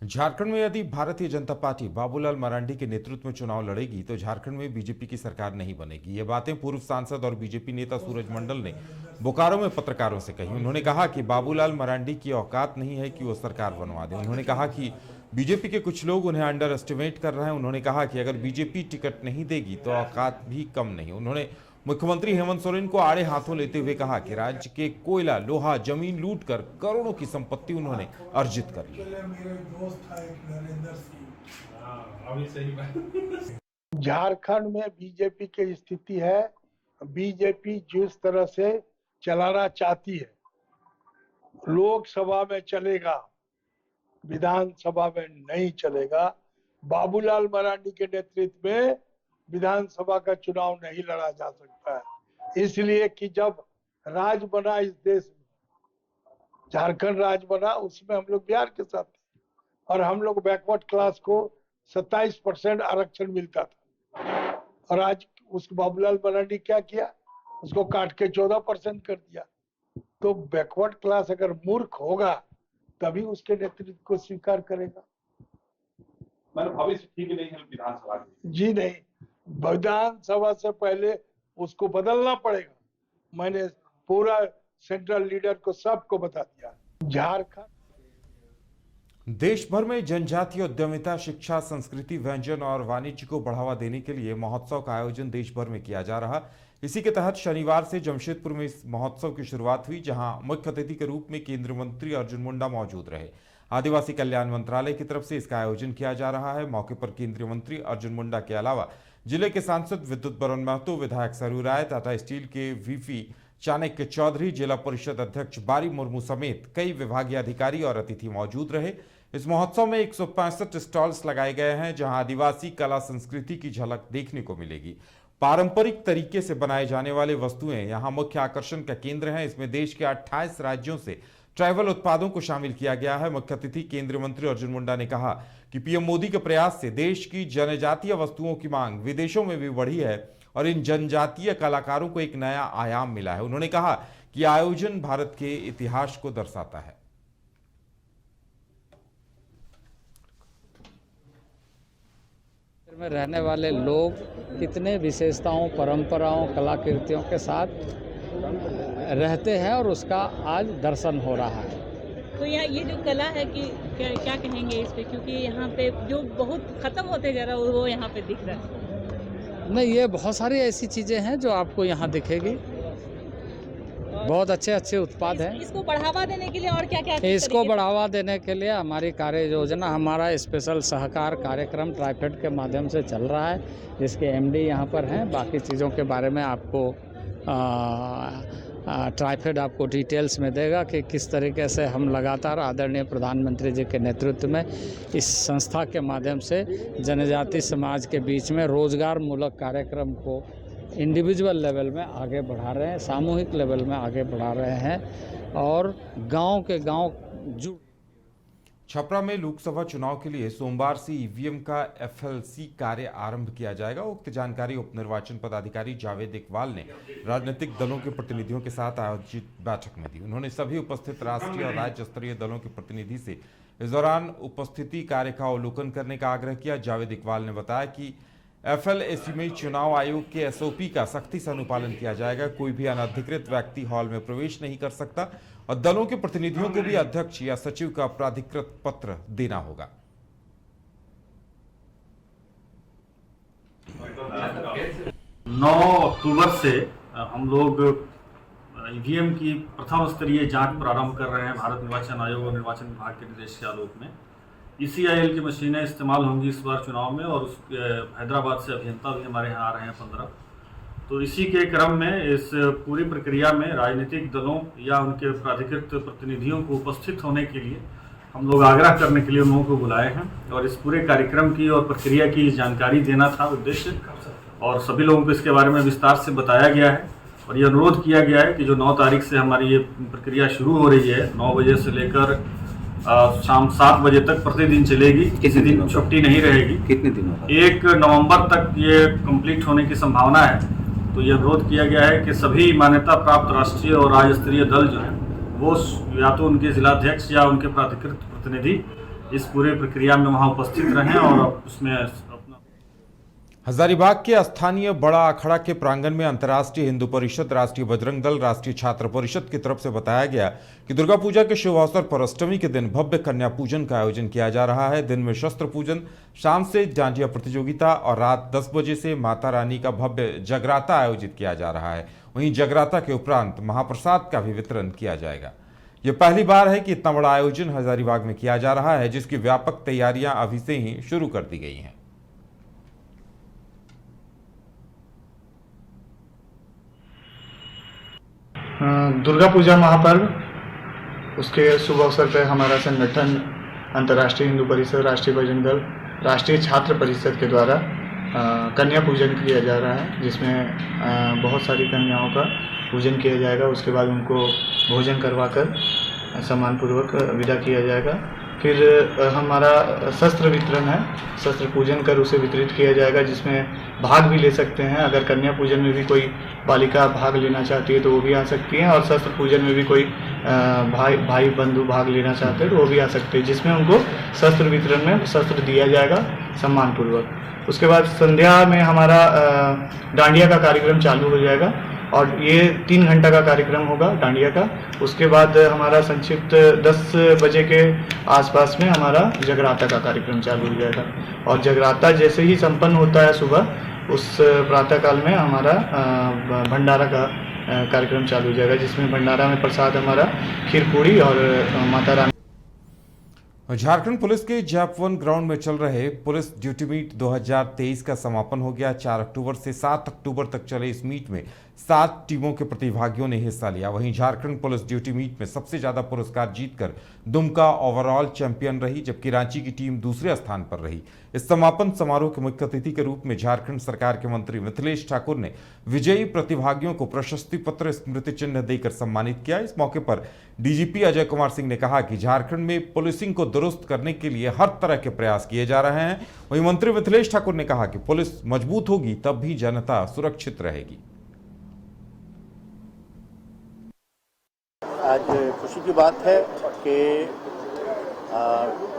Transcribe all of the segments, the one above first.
झारखंड में यदि भारतीय जनता पार्टी बाबूलाल मरांडी के नेतृत्व में चुनाव लड़ेगी तो झारखंड में बीजेपी की सरकार नहीं बनेगी। ये बातें पूर्व सांसद और बीजेपी नेता सूरज मंडल ने बोकारो में पत्रकारों से कही। उन्होंने कहा कि बाबूलाल मरांडी की औकात नहीं है कि वो सरकार बनवा दें। उन्होंने कहा कि बीजेपी के कुछ लोग उन्हें अंडर एस्टिमेट कर रहे हैं। उन्होंने कहा कि अगर बीजेपी टिकट नहीं देगी तो औकात भी कम नहीं। उन्होंने मुख्यमंत्री हेमंत सोरेन को आड़े हाथों लेते हुए कहा कि राज्य के कोयला, लोहा, जमीन लूटकर करोड़ों की संपत्ति उन्होंने अर्जित कर ली। झारखंड में बीजेपी की स्थिति है, बीजेपी जिस तरह से चलाना चाहती है, लोकसभा में चलेगा, विधानसभा में नहीं चलेगा। बाबूलाल मरांडी के नेतृत्व में विधानसभा का चुनाव नहीं लड़ा जा सकता है, इसलिए कि जब राज बना इस देश में, झारखंड राज बना, उसमें हम लोग बिहार के साथ थे और हम लोग बैकवर्ड क्लास को 27% आरक्षण मिलता था और आज उसको बाबूलाल मरांडी क्या किया, उसको काट के 14% कर दिया। तो बैकवर्ड क्लास अगर मूर्ख होगा तभी उसके नेतृत्व को स्वीकार करेगा। मतलब भविष्य ठीक नहीं है विधानसभा की। जी नहीं, विधानसभा से पहले उसको बदलना पड़ेगा। मैंने पूरा सेंट्रल लीडर को सबको बता दिया। झारखंड देश भर में जनजातीय उद्यमिता, शिक्षा, संस्कृति, व्यंजन और वाणिज्य को बढ़ावा देने के लिए महोत्सव का आयोजन देश भर में किया जा रहा। इसी के तहत शनिवार से जमशेदपुर में इस महोत्सव की शुरुआत हुई, जहां मुख्य अतिथि के रूप में केंद्रीय मंत्री अर्जुन मुंडा मौजूद रहे। आदिवासी कल्याण मंत्रालय की तरफ से इसका आयोजन किया जा रहा है। मौके पर केंद्रीय मंत्री अर्जुन मुंडा के अलावा जिले के सांसद विद्युत बरन महतो, विधायक सरयू राय, टाटा स्टील के वीपी चाणक्य चौधरी, जिला परिषद अध्यक्ष बारी मुर्मू समेत कई विभागीय अधिकारी और अतिथि मौजूद रहे। इस महोत्सव में 165 स्टॉल्स लगाए गए हैं, जहां आदिवासी कला संस्कृति की झलक देखने को मिलेगी। पारंपरिक तरीके से बनाए जाने वाले वस्तुएं यहां मुख्य आकर्षण का केंद्र हैं। इसमें देश के 28 राज्यों से ट्राइबल उत्पादों को शामिल किया गया है। मुख्य अतिथि केंद्रीय मंत्री अर्जुन मुंडा ने कहा कि पीएम मोदी के प्रयास से देश की जनजातीय वस्तुओं की मांग विदेशों में भी बढ़ी है और इन जनजातीय कलाकारों को एक नया आयाम मिला है। उन्होंने कहा कि आयोजन भारत के इतिहास को दर्शाता है। में रहने वाले लोग कितने विशेषताओं, परंपराओं, कलाकृतियों के साथ रहते हैं और उसका आज दर्शन हो रहा है। तो ये जो कला है कि क्या कहेंगे इस पे, क्योंकि यहाँ पे जो बहुत खत्म होते जा रहा है वो यहाँ पे दिख रहा है। नहीं, ये बहुत सारी ऐसी चीज़ें हैं जो आपको यहाँ दिखेगी। बहुत अच्छे उत्पाद हैं। इसको बढ़ावा देने के लिए और क्या इसको बढ़ावा देने के लिए हमारी कार्य योजना, हमारा स्पेशल सहकार कार्यक्रम ट्राइफेड के माध्यम से चल रहा है, जिसके एमडी यहाँ पर हैं। बाकी चीज़ों के बारे में आपको ट्राइफेड आपको डिटेल्स में देगा कि किस तरीके से हम लगातार आदरणीय प्रधानमंत्री जी के नेतृत्व में इस संस्था के माध्यम से जनजाति समाज के बीच में रोजगार मूलक कार्यक्रम को इंडिविजुअल लेवल में आगे बढ़ा रहे हैं, सामूहिक लेवल में आगे बढ़ा रहे हैं और गांव के गांव जुड़। छपरा में लोकसभा चुनाव के लिए सोमवार से ईवीएम का एफएलसी कार्य आरंभ किया जाएगा। उक्त जानकारी उप निर्वाचन पदाधिकारी जावेद इकबाल ने राजनीतिक दलों के प्रतिनिधियों के साथ आयोजित बैठक में दी। उन्होंने सभी उपस्थित राष्ट्रीय और राज्य स्तरीय दलों के प्रतिनिधि से इस दौरान उपस्थिति कार्य का अवलोकन करने का आग्रह किया। जावेद इकबाल ने बताया कि एफएलएसी में चुनाव आयोग के एसओपी का सख्ती से अनुपालन किया जाएगा। कोई भी अनधिकृत व्यक्ति हॉल में प्रवेश नहीं कर सकता और दलों के प्रतिनिधियों को भी अध्यक्ष या सचिव का प्राधिकृत पत्र देना होगा। 9 अक्टूबर से हम लोग ईवीएम की प्रथम स्तरीय जांच प्रारंभ कर रहे हैं। भारत निर्वाचन आयोग और निर्वाचन विभाग के निर्देश के आलोक में ECIL की मशीनें इस्तेमाल होंगी इस बार चुनाव में और हैदराबाद से अभियंता भी हमारे यहाँ आ रहे हैं 15। तो इसी के क्रम में इस पूरी प्रक्रिया में राजनीतिक दलों या उनके प्राधिकृत प्रतिनिधियों को उपस्थित होने के लिए हम लोग आग्रह करने के लिए उन लोगों को बुलाए हैं और इस पूरे कार्यक्रम की और प्रक्रिया की जानकारी देना था उद्देश्य और सभी लोगों को इसके बारे में विस्तार से बताया गया है और ये अनुरोध किया गया है कि जो 9 तारीख से हमारी ये प्रक्रिया शुरू हो रही है, 9 बजे से लेकर शाम 7 बजे तक प्रतिदिन चलेगी, किसी दिन छुट्टी नहीं रहेगी। कितने दिन? 1 नवंबर तक ये कंप्लीट होने की संभावना है। तो ये अनुरोध किया गया है कि सभी मान्यता प्राप्त राष्ट्रीय और राज्य स्तरीय दल जो हैं वो या तो उनके जिलाध्यक्ष या उनके प्राधिकृत प्रतिनिधि इस पूरे प्रक्रिया में वहाँ उपस्थित रहें और उसमें अपना हजारीबाग के स्थानीय बड़ा अखाड़ा के प्रांगण में अंतर्राष्ट्रीय हिंदू परिषद, राष्ट्रीय बजरंग दल, राष्ट्रीय छात्र परिषद की तरफ से बताया गया कि दुर्गा पूजा के शुभ अवसर पर अष्टमी के दिन भव्य कन्या पूजन का आयोजन किया जा रहा है। दिन में शस्त्र पूजन, शाम से डांडिया प्रतियोगिता और रात 10 बजे से माता रानी का भव्य जगराता आयोजित किया जा रहा है। वहीं जगराता के उपरांत महाप्रसाद का भी वितरण किया जाएगा। यह पहली बार है कि इतना बड़ा आयोजन हजारीबाग में किया जा रहा है, जिसकी व्यापक तैयारियां अभी से ही शुरू कर दी गई हैं। दुर्गा पूजा महापर्व, उसके शुभ अवसर पर हमारा संगठन अंतर्राष्ट्रीय हिंदू परिषद, राष्ट्रीय बजरंग दल, राष्ट्रीय छात्र परिषद के द्वारा कन्या पूजन किया जा रहा है, जिसमें बहुत सारी कन्याओं का पूजन किया जाएगा। उसके बाद उनको भोजन करवाकर सम्मानपूर्वक विदा किया जाएगा। फिर हमारा शस्त्र वितरण है, शस्त्र पूजन कर उसे वितरित किया जाएगा, जिसमें भाग भी ले सकते हैं। अगर कन्या पूजन में भी कोई बालिका भाग लेना चाहती है तो वो भी आ सकती हैं, और शस्त्र पूजन में भी कोई भाई बंधु भाग लेना चाहते हैं तो वो भी आ सकते हैं, जिसमें उनको शस्त्र वितरण में शस्त्र दिया जाएगा सम्मानपूर्वक। उसके बाद संध्या में हमारा डांडिया का कार्यक्रम चालू हो जाएगा, और ये 3 घंटा का कार्यक्रम होगा डांडिया का। उसके बाद हमारा संक्षिप्त 10 बजे के आसपास में हमारा जगराता का कार्यक्रम चालू हो जाएगा, और जगराता जैसे ही संपन्न होता है सुबह, उस प्रातःकाल में हमारा भंडारा का कार्यक्रम चालू हो जाएगा, जिसमें भंडारा में प्रसाद हमारा खीर पूड़ी और माता रानी। झारखंड पुलिस के जैप-1 ग्राउंड में चल रहे पुलिस ड्यूटी मीट 2023 का समापन हो गया। 4 अक्टूबर से 7 अक्टूबर तक चले इस मीट में 7 टीमों के प्रतिभागियों ने हिस्सा लिया। वहीं झारखंड पुलिस ड्यूटी मीट में सबसे ज्यादा पुरस्कार जीतकर दुमका ओवरऑल चैंपियन रही, जबकि रांची की टीम दूसरे स्थान पर रही। इस समापन समारोह के मुख्य अतिथि के रूप में झारखंड सरकार के मंत्री मिथिलेश ठाकुर ने विजयी प्रतिभागियों को प्रशस्ति पत्र, स्मृति चिन्ह देकर सम्मानित किया। इस मौके पर डीजीपी अजय कुमार सिंह ने कहा कि झारखंड में पुलिसिंग को दुरुस्त करने के लिए हर तरह के प्रयास किए जा रहे हैं। वहीं मंत्री मिथिलेश ठाकुर ने कहा कि पुलिस मजबूत होगी तब भी जनता सुरक्षित रहेगी। आज खुशी की बात है कि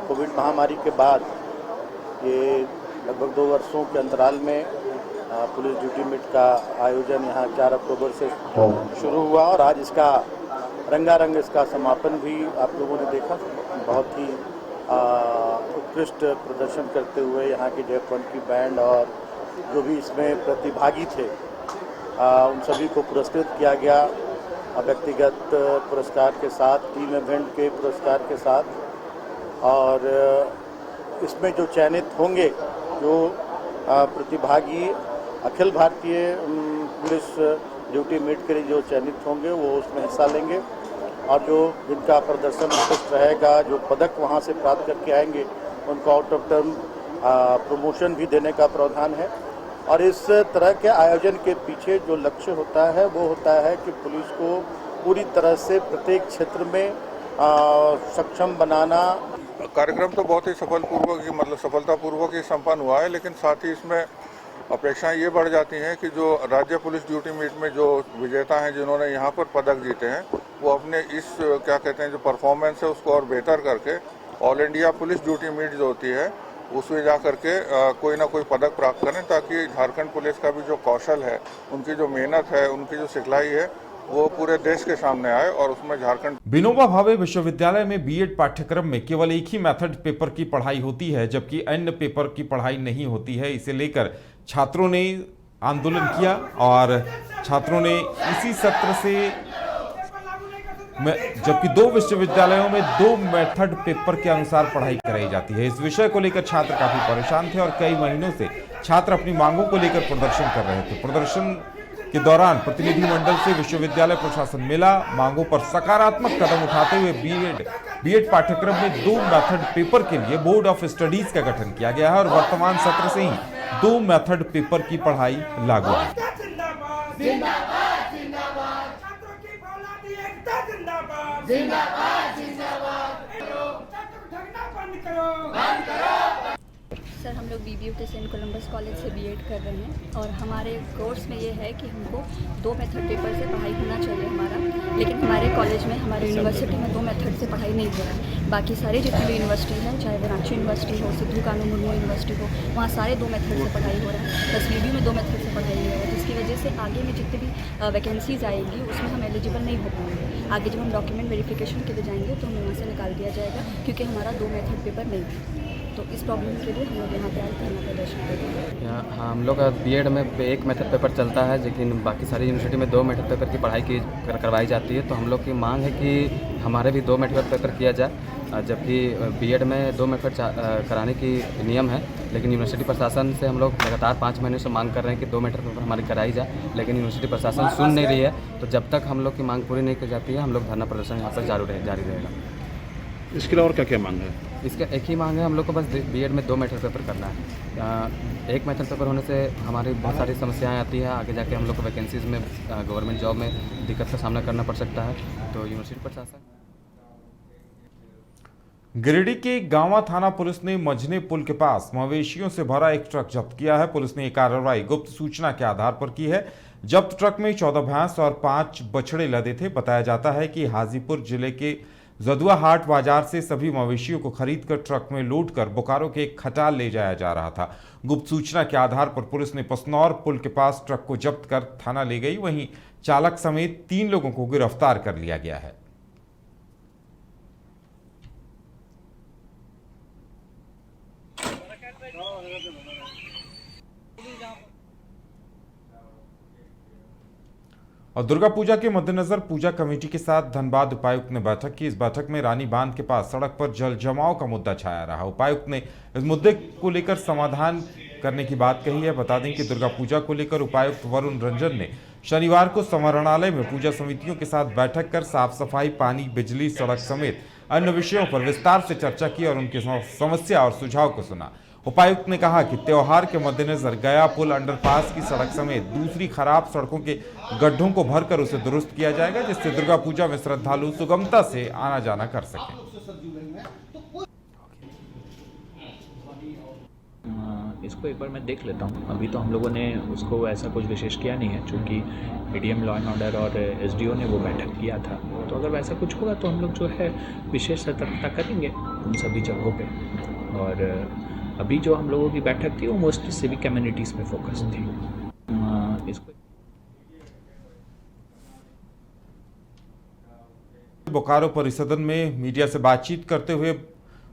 कोविड महामारी के बाद ये लगभग 2 वर्षों के अंतराल में पुलिस ड्यूटी मीट का आयोजन यहाँ 4 अक्टूबर से शुरू हुआ, और आज इसका रंगारंग इसका समापन भी आप लोगों ने देखा। बहुत ही उत्कृष्ट प्रदर्शन करते हुए यहाँ की जैप-1 की बैंड और जो भी इसमें प्रतिभागी थे उन सभी को पुरस्कृत किया गया, व्यक्तिगत पुरस्कार के साथ, टीम इवेंट के पुरस्कार के साथ। और इसमें जो चयनित होंगे, जो प्रतिभागी Akhil Bharatiya police duty meet के लिए जो चयनित होंगे वो उसमें हिस्सा लेंगे, और जो जिनका प्रदर्शन उत्कृष्ट रहेगा, जो पदक वहाँ से प्राप्त करके आएंगे, उनको आउट ऑफ टर्म प्रमोशन भी देने का प्रावधान है। और इस तरह के आयोजन के पीछे जो लक्ष्य होता है वो होता है कि पुलिस को पूरी तरह से प्रत्येक क्षेत्र में सक्षम बनाना। कार्यक्रम तो बहुत ही सफलतापूर्वक ही संपन्न हुआ है, लेकिन साथ ही इसमें अपेक्षाएं ये बढ़ जाती हैं कि जो राज्य पुलिस ड्यूटी मीट में जो विजेता हैं, जिन्होंने यहाँ पर पदक जीते हैं, वो अपने इस जो परफॉर्मेंस है उसको और बेहतर करके all India police duty meet जो होती है उसमें जा करके कोई ना कोई पदक प्राप्त करें, ताकि झारखंड पुलिस का भी जो कौशल है, उनकी जो मेहनत है, उनकी जो सिखलाई है, वो पूरे देश के सामने आए। और उसमें झारखंड विनोबा भावे विश्वविद्यालय में बीएड पाठ्यक्रम में केवल एक ही मेथड पेपर की पढ़ाई होती है, जबकि अन्य पेपर की पढ़ाई नहीं होती है। इसे लेकर छात्रों ने आंदोलन किया, और छात्रों ने इसी सत्र से जबकि 2 विश्वविद्यालयों में 2 मेथड पेपर के अनुसार पढ़ाई कराई जाती है। इस विषय को लेकर छात्र काफी परेशान थे, और कई महीनों से छात्र अपनी मांगों को लेकर प्रदर्शन कर रहे थे। प्रदर्शन के दौरान प्रतिनिधिमंडल से विश्वविद्यालय प्रशासन मिला। मांगों पर सकारात्मक कदम उठाते हुए बीएड पाठ्यक्रम में 2 मेथड पेपर के लिए बोर्ड ऑफ स्टडीज का गठन किया गया है, और वर्तमान सत्र से ही 2 मेथड पेपर की पढ़ाई लागू है। सर, हम लोग BBUT सेंट कोलंबस कॉलेज से बीएड कर रहे हैं, और हमारे कोर्स में ये है कि हमको 2 मेथड पेपर से पढ़ाई होना चाहिए हमारा, लेकिन हमारे कॉलेज में, हमारे यूनिवर्सिटी में 2 मेथड से पढ़ाई नहीं हो रहा है। बाकी सारे जितने भी यूनिवर्सिटी हैं, चाहे वो रांची यूनिवर्सिटी हो, सिद्धू कानू मुर्मू यूनिवर्सिटी हो, वहाँ सारे 2 मेथड से पढ़ाई हो रहा है। बस वीडियो में 2 मेथड से पढ़ाई हो रहा है, जिसकी वजह से आगे में जितने भी वैकेंसीज आएंगी उसमें हम एलिजिबल नहीं हो पाएंगे। आगे जब हम डॉक्यूमेंट वेरिफिकेशन के लिए जाएंगे तो हमें वहाँ से निकाल दिया जाएगा, क्योंकि हमारा 2 मेथड पेपर नहीं है। तो इस प्रॉब्लम के लिए हम लोग यहाँ पे आए थे, धरना प्रदर्शन करेंगे। हाँ, हम लोग का बीएड में 1 मेथड पेपर चलता है, लेकिन बाकी सारी यूनिवर्सिटी में 2 मेथड पेपर की पढ़ाई करवाई जाती है। तो हम लोग की मांग है कि हमारे भी 2 मेथड पेपर किया जाए, जबकि बीएड में 2 मेथड कराने की नियम है। लेकिन यूनिवर्सिटी प्रशासन से हम लोग लगातार 5 महीने से मांग कर रहे हैं कि 2 मेथड पेपर हमारी कराई जाए, लेकिन यूनिवर्सिटी प्रशासन सुन नहीं रही है। तो जब तक हम लोग की मांग पूरी नहीं की जाती है, हम लोग धरना प्रदर्शन यहाँ पर जारी रहेगा। इसके अलावा और क्या क्या मांग है? इसका एक ही मांग है, हम लोग को बस बीएड में 2 मेथड पेपर करना है। 1 मेथड पेपर होने से हमारी बहुत सारी समस्याएं आती है, आगे जाके हम लोग को वैकेंसीज़ में गवर्नमेंट जॉब में दिक्कत का सामना करना पड़ सकता है। तो यूनिवर्सिटी प्रशासन। गिरिडीह के गांवा थाना पुलिस ने मझने पुल के पास मवेशियों से भरा एक ट्रक जब्त किया है। पुलिस ने यह कार्रवाई गुप्त सूचना के आधार पर की है। जब्त ट्रक में 14 भैंस और 5 बछड़े लदे थे। बताया जाता है कि हाजीपुर जिले के जदुआ हाट बाजार से सभी मवेशियों को खरीदकर ट्रक में लोड कर बोकारो के खटाल ले जाया जा रहा था। गुप्त सूचना के आधार पर पुलिस ने पसनौर पुल के पास ट्रक को जब्त कर थाना ले गई। वहीं चालक समेत 3 लोगों को गिरफ्तार कर लिया गया है। और दुर्गा पूजा के मद्देनजर पूजा कमेटी के साथ धनबाद उपायुक्त ने बैठक की। इस बैठक में रानी बांध के पास सड़क पर जल जमाव का मुद्दा छाया रहा। उपायुक्त ने इस मुद्दे को लेकर समाधान करने की बात कही है। बता दें कि दुर्गा पूजा को लेकर उपायुक्त वरुण रंजन ने शनिवार को समाहरणालय में पूजा समितियों के साथ बैठक कर साफ सफाई, पानी, बिजली, सड़क समेत अन्य विषयों पर विस्तार से चर्चा की और उनकी समस्या और सुझाव को सुना। उपायुक्त ने कहा कि त्योहार के मद्देनजर गया पुल अंडरपास की सड़क समेत दूसरी खराब सड़कों के गड्ढों को भरकर उसे दुरुस्त किया जाएगा, जिससे दुर्गा पूजा में श्रद्धालु सुगमता से आना जाना कर सकें। इसको एक बार मैं देख लेता हूँ। अभी तो हम लोगों ने उसको ऐसा कुछ विशेष किया नहीं है, चूँकि एडीएम लॉ एंड ऑर्डर और एसडीओ ने वो बैठक किया था। तो अगर वैसा कुछ होगा तो हम लोग जो है विशेष सतर्कता करेंगे उन सभी जगहों पे। और अभी जो हम लोगों की बैठक थी वो मोस्टली सिविक कम्युनिटीज़ पे फोकस थी। इसको बोकारो परिसदन में मीडिया से बातचीत करते हुए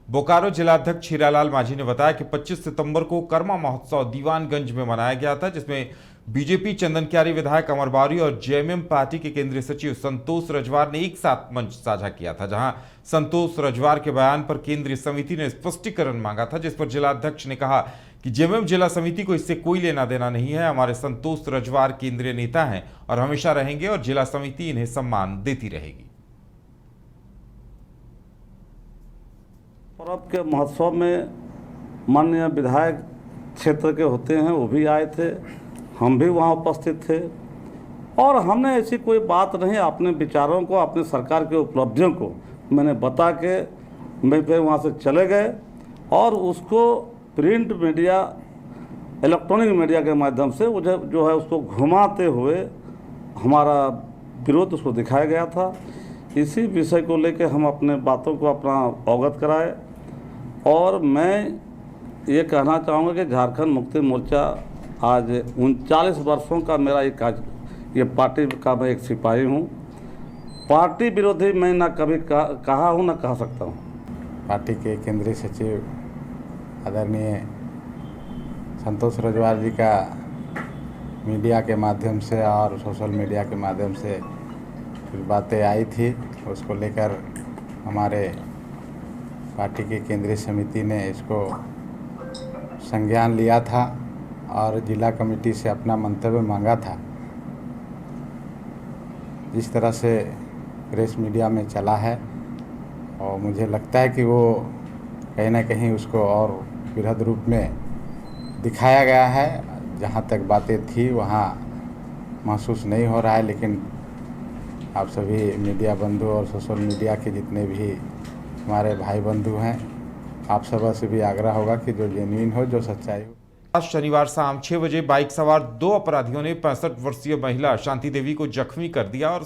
बोकारो जिलाध्यक्ष हीरालाल माझी ने बताया कि 25 सितंबर को कर्मा महोत्सव दीवानगंज में मनाया गया था, जिसमें बीजेपी चंदनक्यारी विधायक अमर बावरी और जेएमएम पार्टी के केंद्रीय सचिव संतोष रजवार ने एक साथ मंच साझा किया था। जहां संतोष रजवार के बयान पर केंद्रीय समिति ने स्पष्टीकरण मांगा था, जिस पर जिलाध्यक्ष ने कहा कि जेएमएम जिला समिति को इससे कोई लेना देना नहीं है। हमारे संतोष रजवार केंद्रीय नेता हैं और हमेशा रहेंगे और जिला समिति इन्हें सम्मान देती रहेगी। पर्व के महोत्सव में माननीय विधायक क्षेत्र के होते हैं, वो भी आए थे, हम भी वहाँ उपस्थित थे और हमने ऐसी कोई बात नहीं, अपने विचारों को, अपने सरकार के उपलब्धियों को मैंने बता के मैं फिर वहाँ से चले गए और उसको प्रिंट मीडिया, इलेक्ट्रॉनिक मीडिया के माध्यम से मुझे जो है उसको घुमाते हुए हमारा विरोध उसको दिखाया गया था। इसी विषय को लेकर हम अपने बातों को अपना अवगत कराए और मैं ये कहना चाहूँगा कि झारखंड मुक्ति मोर्चा आज 39 वर्षों का मेरा ये पार्टी का मैं एक सिपाही हूँ। पार्टी विरोधी मैं ना कभी कहा हूँ ना कह सकता हूँ। पार्टी के केंद्रीय सचिव आदरणीय संतोष रजवार जी का मीडिया के माध्यम से और सोशल मीडिया के माध्यम से कुछ बातें आई थी, उसको लेकर हमारे पार्टी की केंद्रीय समिति ने इसको संज्ञान लिया था और जिला कमेटी से अपना मंतव्य मांगा था। जिस तरह से प्रेस मीडिया में चला है और मुझे लगता है कि वो कहीं ना कहीं उसको और बृहद रूप में दिखाया गया है। जहाँ तक बातें थी वहाँ महसूस नहीं हो रहा है, लेकिन आप सभी मीडिया बंधु और सोशल मीडिया के जितने भी हमारे भाई बंधु हैं, आप सब से भी आग्रह होगा कि जो जेन्युइन हो, जो सच्चाई हो। शनिवार शाम 6 बजे बाइक सवार 2 अपराधियों ने 65 वर्षीय महिला शांति देवी को जख्मी कर दिया और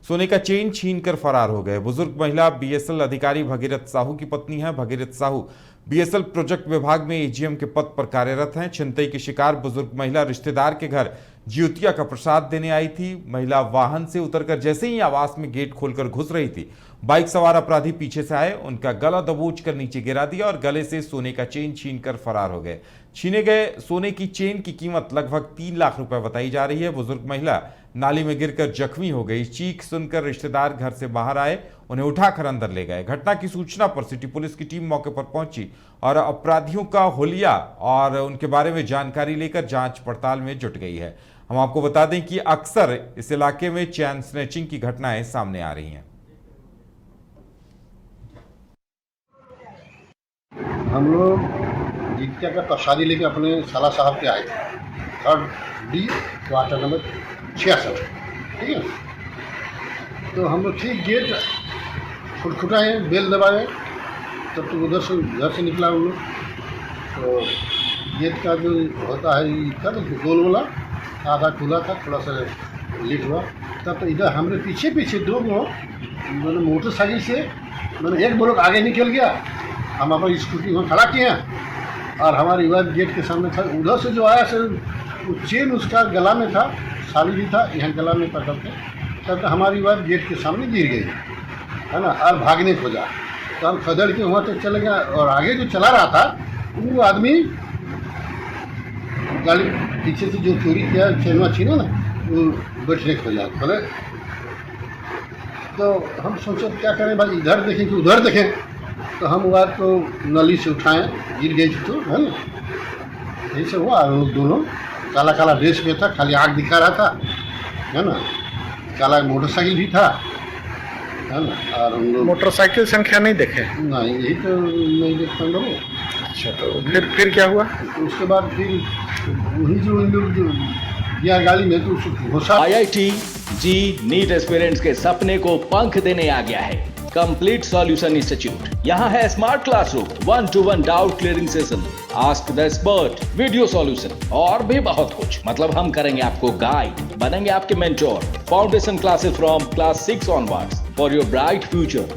सोने का चेन छीनकर फरार हो गए। बुजुर्ग महिला बीएसएल अधिकारी भगीरथ साहू की पत्नी है। भगीरथ साहू बीएसएल प्रोजेक्ट विभाग में एजीएम के पद पर कार्यरत हैं। छिनतई की शिकार बुजुर्ग महिला रिश्तेदार के घर जिउतिया का प्रसाद देने आई थी। महिला वाहन से उतरकर जैसे ही आवास में गेट खोलकर घुस रही थी, बाइक सवार अपराधी पीछे से आए, उनका गला दबोच कर नीचे गिरा दिया और गले से सोने का चेन छीनकर फरार हो गए। छीने गए सोने की चेन की कीमत लगभग 3 लाख रुपए बताई जा रही है। बुजुर्ग महिला नाली में गिरकर जख्मी हो गई। चीख सुनकर रिश्तेदार घर से बाहर आए, उन्हें उठाकर अंदर ले गए। घटना की सूचना पर सिटी पुलिस की टीम मौके पर पहुंची और अपराधियों का हुलिया और उनके बारे में जानकारी लेकर जांच पड़ताल में जुट गई है। हम आपको बता दें कि अक्सर इस इलाके में चैन स्नैचिंग की घटनाएं सामने आ रही हैं। हम लोग जितिया का प्रसादी लेके अपने साला साहब के आए थे, 3rd D क्वार्टर नंबर 66, ठीक है। तो हम लोग ठीक गेट खुटखुटाए, बेल दबाए, तब तो उधर से घर से निकला हम लोग। तो गेट का जो होता है इसका तो गोल वाला आधा खुला था, थोड़ा सा लीक हुआ। तब तो इधर हमारे पीछे पीछे 2 लोग मैंने मोटरसाइकिल से मैंने एक लोग आगे निकल गया। हम अपनी स्कूटी वहाँ खड़ा किए और हमारी वाइफ गेट के सामने था। उधर से जो आया सर, वो चेन उसका गला में था, साली भी था, यहाँ गला में पकड़ के। तब तो हमारी वाइफ गेट के सामने गिर गई, है ना, और भागने खोजा। तो हम खदड़ के वहाँ तक चले गए और आगे जो चला रहा था वो आदमी गाड़ी पीछे से जो चोरी किया, चेनवा छीना ना, वो बैठने खोजा बोले। तो हम सोचे क्या करें भाई, इधर देखें कि उधर देखें। तो हम वो तो नली से उठाएं, गिर गई थी, तो है ना, यही सब हुआ। और दोनों काला काला ड्रेस में था, खाली आँख दिखा रहा था, है ना, काला मोटरसाइकिल भी था, है ना। और हम लोग मोटरसाइकिल संख्या नहीं देखे? नहीं, यही तो नहीं देख पा रहा। अच्छा, तो फिर क्या हुआ? तो उसके बाद फिर वही जो इन लोग जो या गाड़ी में तो उसको घुसा। IIT जी नीट एस्पिरेंट्स के सपने को पंख देने आ गया है कंप्लीट सॉल्यूशन इंस्टीट्यूट। यहाँ है smart classroom, 1-to-1 doubt clearing session, ask the expert, video solution और भी बहुत कुछ। मतलब हम करेंगे आपको गाइड, बनेंगे आपके mentor. Foundation classes from class 6 onwards for your bright future.